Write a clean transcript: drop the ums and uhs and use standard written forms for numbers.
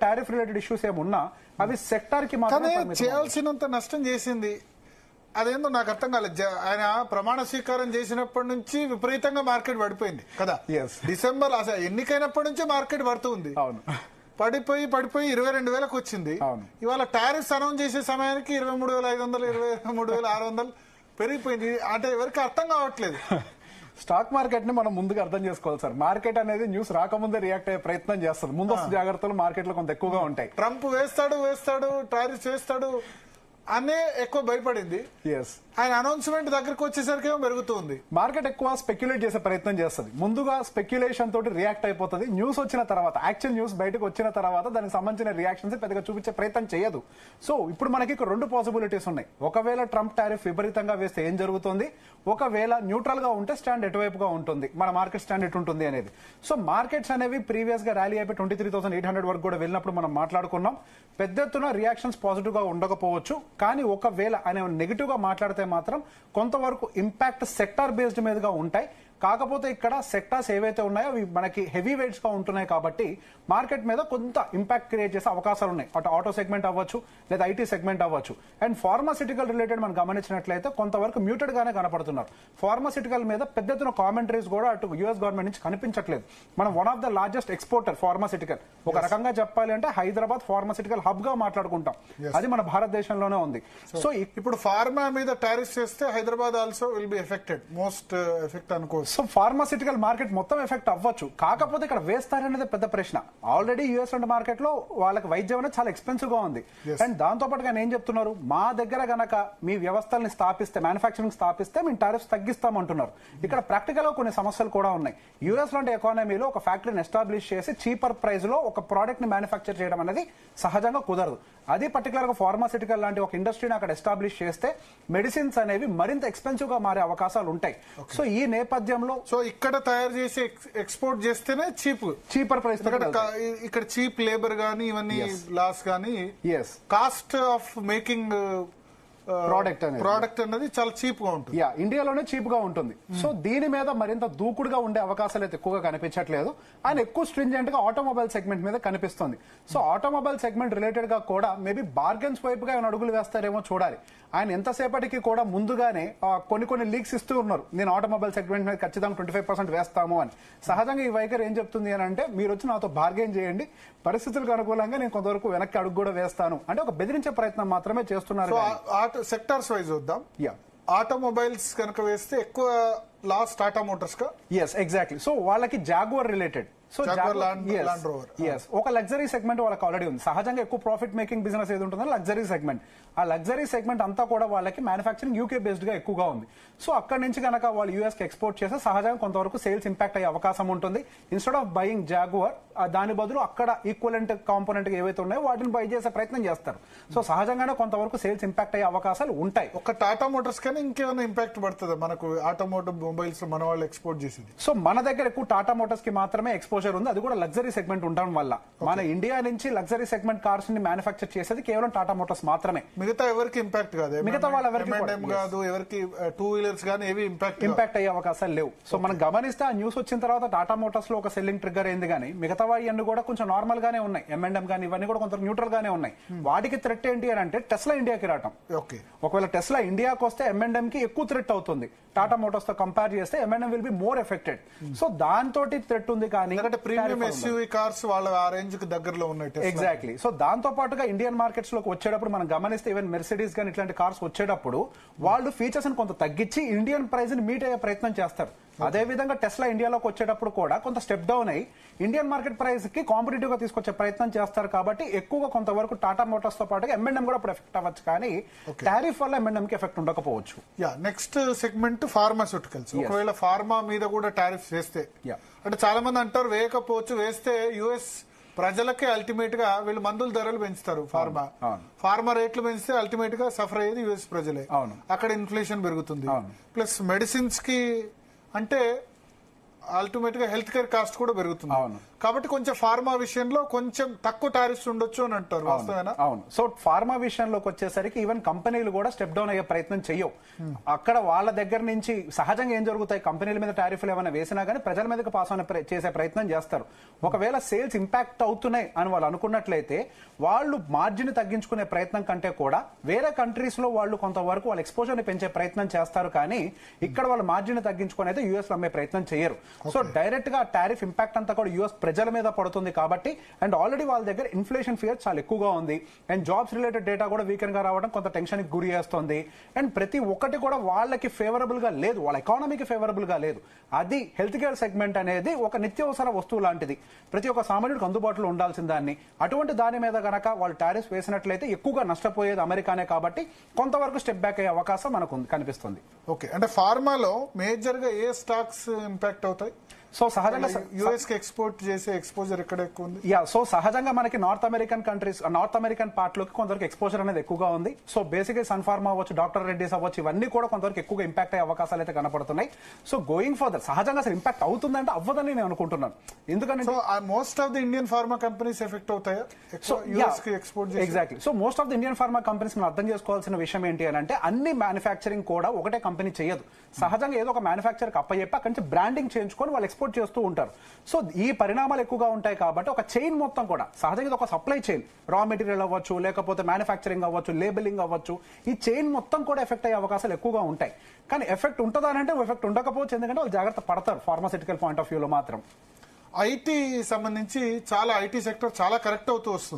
Tariff related issues ఏమున్నా అవి sector కి మాత్రమే చేయాల్సినంత నష్టం చేసింది. అదేందో నాకు అర్థం కాలేదు. ఆయన ప్రమాణ స్వీకారం చేసినప్పటి నుంచి విపరీతంగా మార్కెట్ పడిపోయింది కదా. డిసెంబర్ అసలు ఎన్నికైనప్పటి నుంచి మార్కెట్ పడుతుంది. పడిపోయి 22,000కు వచ్చింది. ఇవాళ టారిఫ్స్ అనౌన్స్ చేసే సమయానికి 23,500 23,600 పెరిగిపోయింది. అంటే ఎవరికి అర్థం కావట్లేదు. స్టాక్ మార్కెట్ ని మనం ముందుగా అర్థం చేసుకోవాలి సార్. మార్కెట్ అనేది న్యూస్ రాకముందే రియాక్ట్ అయ్యే ప్రయత్నం చేస్తుంది. ముందస్తు జాగ్రత్తలు మార్కెట్ లో కొంత ఎక్కువగా ఉంటాయి. ట్రంప్ వేస్తాడు టారిఫ్ చేస్తాడు అనే ఎక్కువ భయపడింది. ఆయన అనౌన్స్మెంట్ దగ్గరకు వచ్చేసరికి ఏమో పెరుగుతుంది. మార్కెట్ ఎక్కువ స్పెక్యులేట్ చేసే ప్రయత్నం చేస్తుంది. ముందుగా స్పెక్యులేషన్ తోటి రియాక్ట్ అయిపోతుంది. న్యూస్ వచ్చిన తర్వాత, యాక్చువల్ న్యూస్ బయటకు వచ్చిన తర్వాత దానికి సంబంధించిన రియాక్షన్స్ పెద్దగా చూపించే ప్రయత్నం చేయదు. సో ఇప్పుడు మనకి రెండు పాసిబిలిటీస్ ఉన్నాయి. ఒకవేళ ట్రంప్ టారిఫ్ విపరీతంగా వేస్తే ఏం జరుగుతుంది, ఒకవేళ న్యూట్రల్ గా ఉంటే స్టాండ్ ఎటువైపుగా ఉంటుంది, మన మార్కెట్ స్టాండ్ ఎటు ఉంటుంది అనేది. సో మార్కెట్స్ అనేవి ప్రీవియస్ గా ర్యాలీ అయిపోయి 23,800 వరకు కూడా వెళ్ళినప్పుడు మనం మాట్లాడుకున్నాం. పెద్ద ఎత్తున రియాక్షన్స్ పాజిటివ్ గా ఉండకపోవచ్చు, కానీ ఒకవేళ ఆయన నెగిటివ్ గా మాట్లాడితే మాత్రం కొంతవరకు ఇంపాక్ట్ సెక్టార్ బేస్డ్ మీదుగా ఉంటాయి. కాకపోతే ఇక్కడ సెక్టార్స్ ఏవైతే ఉన్నాయో అవి మనకి హెవీ వెయిట్స్ గా ఉంటున్నాయి కాబట్టి మార్కెట్ మీద కొంత ఇంపాక్ట్ క్రియేట్ చేసే అవకాశాలు ఉన్నాయి. అటు ఆటో సెగ్మెంట్ అవ్వచ్చు, లేదా ఐటీ సెగ్మెంట్ అవ్వచ్చు. అండ్ ఫార్మాసిటికల్ రిలేటెడ్ మనం గమనించినట్లయితే కొంతవరకు మ్యూటెడ్ గానే కనపడుతున్నారు. ఫార్మాసిటికల్ మీద పెద్ద ఎత్తున కామెంటరీస్ కూడా అటు యుఎస్ గవర్నమెంట్ నుంచి కనిపించట్లేదు. మనం one of the largest exporter pharmaceutical, ఒక రకంగా చెప్పాలి అంటే హైదరాబాద్ ఫార్మాసిటికల్ హబ్ గా మాట్లాడుకుంటాం. అది మన భారతదేశంలోనే ఉంది. సో ఇప్పుడు ఫార్మా మీద టారిఫ్ చేస్తే Hyderabad also will be affected, most effect అనుకోవచ్చు. సో ఫార్మాసిటికల్ మార్కెట్ మొత్తం ఎఫెక్ట్ అవ్వచ్చు. కాకపోతే ఇక్కడ వేస్తారనేది పెద్ద ప్రశ్న. ఆల్రెడీ యుఎస్ మార్కెట్ లో వాళ్ళకి వైద్యం అనేది చాలా ఎక్స్పెన్సివ్ గా ఉంది. అండ్ దాంతో పాటుగా ఏం చెప్తున్నారు, మా దగ్గర గనక మీ వ్యవస్థల్ని స్థాపిస్తే, మ్యానుఫాక్చరింగ్ స్థాపిస్తే మేము టారిఫ్స్ తగ్గిస్తామంటున్నారు. ఇక్కడ ప్రాక్టికల్ గా కొన్ని సమస్యలు కూడా ఉన్నాయి. యుఎస్ లాంటి ఎకానమీలో ఒక ఫ్యాక్టరీని ఎస్టాబ్లిష్ చేసి చీపర్ ప్రైస్ లో ఒక ప్రోడక్ట్ ని మ్యానుఫాక్చర్ చేయడం అనేది సహజంగా కుదరదు. అది పర్టికులర్ గా ఫార్మాసిటికల్ లాంటి ఒక ఇండస్ట్రీని అక్కడ ఎస్టాబ్లిష్ చేస్తే మెడిసిన్స్ అనేవి మరింత ఎక్స్పెన్సివ్ గా మారే అవకాశాలు ఉంటాయి. సో ఈ నేపథ్యంలో ఇక్కడ తయారు చేసి ఎక్స్పోర్ట్ చేస్తేనే చీపర్ ప్రైస్, ఇక్కడ చీప్ లేబర్ గానీ ఇవన్నీ లాస్ గానీ కాస్ట్ ఆఫ్ మేకింగ్ ప్రోడక్ట్ అనేది చాలా చీప్ గా ఉంటుంది. ఇండియాలోనే చీప్ గా ఉంటుంది. సో దీని మీద మరింత దూకుడుగా ఉండే అవకాశాలు అయితే ఎక్కువగా కనిపించట్లేదు. ఆయన ఎక్కువ స్ట్రింజెంట్ గా ఆటోమొబైల్ సెగ్మెంట్ మీద కనిపిస్తుంది. సో ఆటోమొబైల్ సెగ్మెంట్ రిలేటెడ్ గా కూడా మేబీ బార్గెన్స్ వైపుగా ఆయన అడుగులు వేస్తారేమో చూడాలి. ఆయన ఎంతసేపటికి కూడా ముందుగానే కొన్ని లీక్స్ ఇస్తూ ఉన్నారు, నేను ఆటోమొబైల్ సెగ్మెంట్ మీద ఖచ్చితంగా 25% వేస్తాము అని. సహజంగా ఈ వైఖరి ఏం చెప్తుంది అని అంటే, మీరు వచ్చి నాతో బార్గెన్ చేయండి, పరిస్థితులకు అనుకూలంగా నేను కొంతవరకు వెనక్కి అడుగు కూడా వేస్తాను అంటే ఒక బెదిరించే ప్రయత్నం మాత్రమే చేస్తున్నారు. సెక్టార్స్ వైజ్ చూద్దాం. ఆటోమొబైల్స్ కనుక వేస్తే ఎక్కువ లాస్ టాటా మోటార్స్ కా? ఎగ్జాక్ట్లీ. సో వాళ్ళకి జాగ్వర్ రిలేటెడ్, సో ఒక లగ్జరీ సెగ్మెంట్ వాళ్ళకి ఆల్రెడీ ఉంది. సహజంగా ఎక్కువ ప్రాఫిట్ మేకింగ్ బిజినెస్ ఏది ఉంటుందో లగ్జరీ సెగ్మెంట్. ఆ లగ్జరీ సెగ్మెంట్ అంతా కూడా వాళ్ళకి మ్యానుఫాక్చరింగ్ యూకే బేస్డ్ గా ఎక్కువగా ఉంది. సో అక్కడి నుంచి కనుక వాళ్ళు యూఎస్ కి ఎక్స్పోర్ట్ చేస్తే సహజంగా కొంతవరకు సేల్స్ ఇంపాక్ట్ అయ్యే అవకాశం ఉంటుంది. ఇన్స్టెడ్ ఆఫ్ బయింగ్ జాగ్వర్, దాని బదులు అక్కడ ఈక్వలెంట్ కాంపోనెంట్ ఏవైతే ఉన్నాయో వాటిని బై చేసే ప్రయత్నం చేస్తారు. సో సహజంగానే కొంతవరకు సేల్స్ ఇంపాక్ట్ అయ్యే అవకాశాలు ఉంటాయి. ఒక టాటా మోటార్స్ కానీ ఇంకేమైనా ఇంపాక్ట్ పడుతుంది మనకు ఆటోమోటివ్ మొబైల్స్ మన వాళ్ళు ఎక్స్పోర్ట్ చేసింది. సో మన దగ్గర ఎక్కువ టాటా మోటార్స్ కి మాత్రమే ఎక్స్పోజర్ ఉంది. అది కూడా లగ్జరీ సెగ్మెంట్ ఉండడం వల్ల మన ఇండియా నుంచి లగ్జరీ సెగ్మెంట్ కార్స్ ని మ్యానుఫాక్చర్ చేసేది కేవలం టాటా మోటార్స్ మాత్రమే. మిగతా ఎవరికి ఇంపాక్ట్ కాదు, మిగతా వాళ్ళ ఎవరికి టూ వీలర్స్ కానీ ఏవి ఇంపాక్ట్ అయ్యే అవకాశాలు లేవు. సో మనం గమనిస్తే ఆ న్యూస్ వచ్చిన తర్వాత టాటా మోటార్స్ లో ఒక సెల్లింగ్ ట్రిగ్గర్ అయింది, కానీ మిగతా అన్ని కూడా కొంచెం నార్మల్ గానే ఉన్నాయి. M&M కానీ ఇవన్నీ కూడా కొంత న్యూట్రల్ గానే ఉన్నాయి. వాటికి థ్రెట్ ఏంటి అని అంటే టెస్లా ఇండియాకి రావటం. ఒకవేళ టెస్లా ఇండియాకి వస్తే M&M కి ఎక్కువ థ్రెట్ అవుతుంది. టాటా మోటార్స్ తో కంపేర్ చేస్తే M&M will be more affected. So దాంతో థ్రెట్ ఉంది, కానీ ప్రీమియం SUV కార్స్ వాళ్ళ ఆ రేంజ్ కి దగ్గరలో ఉన్నాయి. ఎగ్జాక్ట్లీ. సో దాంతో పాటుగా ఇండియన్ మార్కెట్స్ లోకి వచ్చేటప్పుడు మనం గమనిస్తే ఈవెన్ మెర్సిడీస్ కానీ ఇట్లాంటి కార్స్ వచ్చేటప్పుడు వాళ్ళు ఫీచర్స్ ని కొంత తగ్గించి ఇండియన్ ప్రైస్ ని మీట్ అయ్యే ప్రయత్నం చేస్తారు. అదే విధంగా టెస్లా ఇండియాలోకి వచ్చేటప్పుడు కూడా కొంత స్టెప్ డౌన్ అయ్యి ఇండియన్ మార్కెట్ ప్రైస్ కి కాంపిటేటివ్ గా తీసుకొచ్చే ప్రయత్నం చేస్తారు. కాబట్టి ఎక్కువగా కొంతవరకు టాటా మోటార్స్ తో పాటుగా M&M కూడా ఇప్పుడు ఎఫెక్ట్ అవ్వచ్చు, కానీ టారిఫ్ వల్ల M&M కి ఎఫెక్ట్ ఉండకపోవచ్చు. Next segment pharmaceuticals. ఒకవేళ ఫార్మా మీద కూడా టారిఫ్ వేస్తే, అంటే చాలా మంది అంటారు వేయకపోవచ్చు, వేస్తే యుఎస్ ప్రజలకే అల్టిమేట్ గా వీళ్ళు మందుల ధరలు పెంచుతారు. ఫార్మా రేట్లు పెంచితే అల్టిమేట్ గా సఫర్ అయ్యేది యుఎస్ ప్రజలే. అక్కడ ఇన్ఫ్లేషన్ పెరుగుతుంది. ప్లస్ మెడిసిన్స్ కి అంటే అల్టిమేట్ గా హెల్త్ కేర్ కాస్ట్ కూడా పెరుగుతుంది. కాబట్టి కొంచెం ఫార్మా విషయంలో కొంచెం తక్కువ టారిఫ్స్ ఉండొచ్చు అని అంటారు, వాస్తవేనా? అవును. సో ఫార్మా విషయంలోకి వచ్చేసరికి ఈవెన్ కంపెనీలు కూడా స్టెప్ డౌన్ అయ్యే ప్రయత్నం చేయవు. అక్కడ వాళ్ళ దగ్గర నుంచి సహజంగా ఏం జరుగుతాయి, కంపెనీల మీద టారిఫ్లు ఏమైనా వేసినా కానీ ప్రజల మీదకి పాస్ ఆన్ చేసే ప్రయత్నం చేస్తారు. ఒకవేళ సేల్స్ ఇంపాక్ట్ అవుతున్నాయి అని వాళ్ళు అనుకున్నట్లయితే వాళ్ళు మార్జిన్ తగ్గించుకునే ప్రయత్నం కంటే కూడా వేరే కంట్రీస్ లో వాళ్ళు కొంతవరకు వాళ్ళ ఎక్స్పోజర్ ని పెంచే ప్రయత్నం చేస్తారు, కానీ ఇక్కడ వాళ్ళు మార్జిన్ తగ్గించుకుని అయితే యూఎస్ లో అమ్మే ప్రయత్నం చేయరు. సో డైరెక్ట్ గా టారిఫ్ ఇంపాక్ట్ అంతా కూడా యూఎస్ ప్రజల మీద పడుతుంది కాబట్టి, అండ్ ఆల్రెడీ వాళ్ళ దగ్గర ఇన్ఫ్లేషన్ ఫియర్ చాలా ఎక్కువగా ఉంది, అండ్ జాబ్స్ రిలేటెడ్ డేటా కూడా వీకెండ్ గా రావడం కొంత టెన్షన్ కి గురి చేస్తుంది, అండ్ ప్రతి ఒక్కటి కూడా వాళ్ళకి ఫేవరబుల్ గా లేదు, వాళ్ళ ఎకానమీకి ఫేవరబుల్ గా లేదు. అది హెల్త్ కేర్ సెగ్మెంట్ అనేది ఒక నిత్యావసర వస్తువు లాంటిది, ప్రతి ఒక్క సామాన్యుడికి అందుబాటులో ఉండాల్సిన దాన్ని. అటువంటి దాని మీద గనక వాళ్ళు టారిఫ్స్ వేసినట్లయితే ఎక్కువగా నష్టపోయేది అమెరికానే కాబట్టి కొంతవరకు స్టెప్ బ్యాక్ అయ్యే అవకాశం మనకు కనిపిస్తుంది. ఓకే, అంటే ఫార్మాలో మేజర్ గా ఏ స్టాక్స్ ఇంపాక్ట్ అవుతాయి? సో సహజంగా యుఎస్ కి ఎక్స్పోర్ట్ చేసే ఎక్స్పోజర్ ఎక్కడ ఎక్కువ ఉంది? సో సహజంగా మనకి నార్త్ అమెరికన్ పార్ట్ లోకి కొంతవరకు ఎక్స్పోజర్ అనేది ఎక్కువగా ఉంది. సో బేసిక్గా సన్ ఫార్మా అవ్వచ్చు, డాక్టర్ రెడ్డిస్ అవ్వచ్చు, ఇవన్నీ కూడా కొంతవరకు ఎక్కువగా ఇంపాక్ట్ అయ్యే అవకాశాలు అయితే కనపడుతున్నాయి. సో గోయింగ్ ఫర్దర్ సహజంగా అసలు ఇంపాక్ట్ అవుతుందంటే అవ్వదని నేను అనుకుంటున్నాను. ఎందుకంటే most of the Indian pharma companies effect అవుతాయా export? Exactly. So most of the Indian pharma companies మనం అర్థం చేసుకోవాల్సిన విషయం ఏంటి అని అంటే, అన్ని మ్యానుఫ్యాక్చరింగ్ కూడా ఒకటే కంపెనీ చేయదు. సహజంగా ఏదో ఒక మ్యానుఫ్యాక్చర్ అప్పచెప్పి అక్కడి నుంచి బ్రాండింగ్ చేయించుకొని వాళ్ళు ఎక్స్పోర్ట్ చేస్తూ ఉంటారు. సో ఈ పరిణామాలు ఎక్కువగా ఉంటాయి కాబట్టి ఒక చైన్ మొత్తం కూడా సహజంగా ఒక సప్లై చైన్, రా మెటీరియల్ అవ్వచ్చు, లేకపోతే మ్యానుఫ్యాక్చరింగ్ అవ్వచ్చు, లేబులింగ్ అవ్వచ్చు, ఈ చైన్ మొత్తం కూడా ఎఫెక్ట్ అయ్యే అవకాశాలు ఎక్కువగా ఉంటాయి. కానీ ఎఫెక్ట్ ఉంటుందా అంటే ఎఫెక్ట్ ఉండకపోవచ్చు, ఎందుకంటే వాళ్ళు జాగ్రత్త పడతారు ఫార్మాసిటికల్ పాయింట్ ఆఫ్ వ్యూలో మాత్రం. ఐటీ సంబంధించి చాలా ఐటీ సెక్టర్ చాలా కరెక్ట్ అవుతూ వస్తుంది.